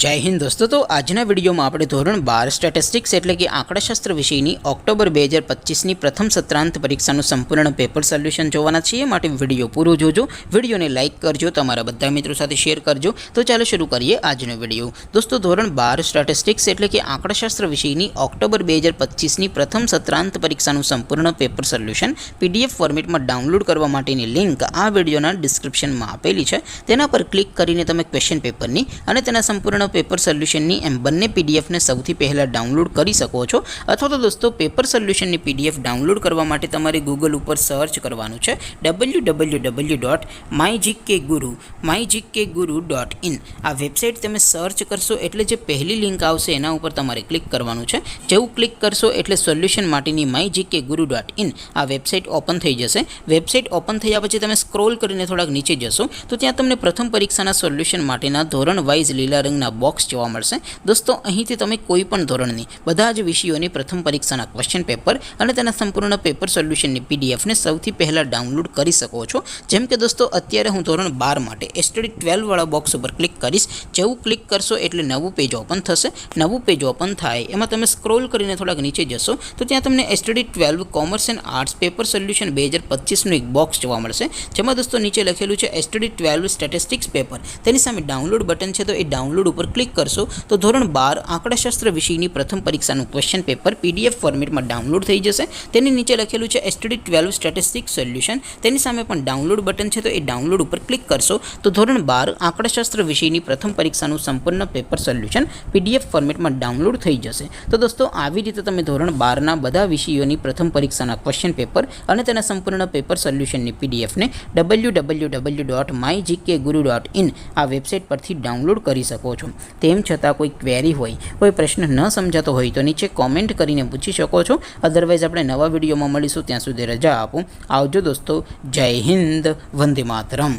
जय हिंद दोस्तों। तो आजना विडियो में આપણે ધોરણ 12 સ્ટેટિસ્ટિક્સ એટલે કે આંકડાશાસ્ત્ર વિષયની ઓક્ટોબર 2025 ની પ્રથમ સત્રાંત પરીક્ષાનું સંપૂર્ણ પેપર સોલ્યુશન જોવાના છીએ। માટે વિડિયો પૂરો જોજો, વિડિયોને લાઈક કરજો, તમારા બધા મિત્રો સાથે શેર કરજો। તો ચાલો શરૂ કરીએ આજનો વિડિયો। દોસ્તો ધોરણ 12 સ્ટેટિસ્ટિક્સ એટલે કે આંકડાશાસ્ત્ર વિષયની ઓક્ટોબર 2025 ની પ્રથમ સત્રાંત પરીક્ષાનું સંપૂર્ણ પેપર સોલ્યુશન પીડીએફ ફોર્મેટમાં ડાઉનલોડ કરવા માટેની લિંક આ વિડિયોના ડિસ્ક્રિપ્શનમાં આપેલી છે। તેના પર ક્લિક કરીને તમે ક્વેશ્ચન પેપરની અને તેના સંપૂર્ણ पेपर सोल्यूशन एम बने पीडीएफ ने सौथी पहला डाउनलॉड करी सको छो। अथवा तो दोस्तों पेपर सोल्यूशन नी पीडीएफ डाउनलॉड करवा माटे तमारे गूगल पर सर्च करवानुं छे www.mygkguru.in। आ वेबसाइट तमे सर्च करशो एटले जे पहली लिंक आवशे एना उपर तमारे क्लिक करवानुं छे। जेवुं क्लिक करशो एटले सोल्यूशन माटेनी mygkguru.in आ वेबसाइट ओपन थई जशे। वेबसाइट ओपन थया पछी तमे स्क्रॉल करीने थोड़ाक नीचे जशो तो त्यां तमने प्रथम परीक्षाना सोल्यूशन माटेना धोरण वाइज लीला रंगना बॉक्स જોવા મળશે। દોસ્તો અહીંથી તમે કોઈ પણ ધોરણની બધા જ વિષયોની પ્રથમ પરીક્ષાના ક્વેશ્ચન પેપર અને તેના સંપૂર્ણ પેપર સોલ્યુશનની પીડીએફ ને સૌથી પહેલા ડાઉનલોડ કરી શકો છો। જેમ કે દોસ્તો અત્યારે હું ધોરણ 12 માટે એસટીડી 12 વાળા બોક્સ ઉપર ક્લિક કરીશ। જેવું ક્લિક કરશો એટલે નવું પેજ ઓપન થશે। નવું પેજ ઓપન થાય એમાં તમે સ્ક્રોલ કરીને થોડાક નીચે જશો તો ત્યાં તમને STD 12 commerce and arts paper solution 2025 નું એક બોક્સ જોવા મળશે। જેમાં દોસ્તો નીચે લખેલું છે એસટીડી 12 સ્ટેટિસ્ટિક્સ પેપર। તેની સામે ડાઉનલોડ બટન છે તો એ ડાઉનલોડ ઉપર क्लिक करशो तो धोरण 12 आंकड़ाशास्त्र विषयनी प्रथम परीक्षाનું क्वेश्चन पेपर पीडीएफ फॉर्मेट में डाउनलॉड थई जशे। तेनी नीचे लखेलुं छे एसटीडी 12 स्टेटिस्टिक्स सोल्यूशन। तेनी सामे पण डाउनलॉड बटन छे तो ए डाउनलॉड पर क्लिक करशो तो धोरण 12 आंकड़ाशास्त्र विषयनी प्रथम परीक्षाનું संपूर्ण पेपर सोल्यूशन पीडीएफ फॉर्मेट में डाउनलॉड थई जशे। तो दोस्तों આવી રીતે તમે ધોરણ 12 ના બધા વિષયોની પ્રથમ પરીક્ષાના ક્વેશ્ચન પેપર અને તેના સંપૂર્ણ પેપર સોલ્યુશનની પીડીએફ ને www.mygkguru.in આ વેબસાઇટ પરથી ડાઉનલોડ કરી શકો છો। તેમ છતાં કોઈ ક્વેરી હોય, કોઈ પ્રશ્ન ન સમજાતો હોય તો નીચે કોમેન્ટ કરીને પૂછી શકો છો। અધરવાઇઝ આપણે નવા વિડીયોમાં મળીશું, ત્યાં સુધી રજા આપો। આવજો દોસ્તો, જય હિન્દ, વંદે માતરમ।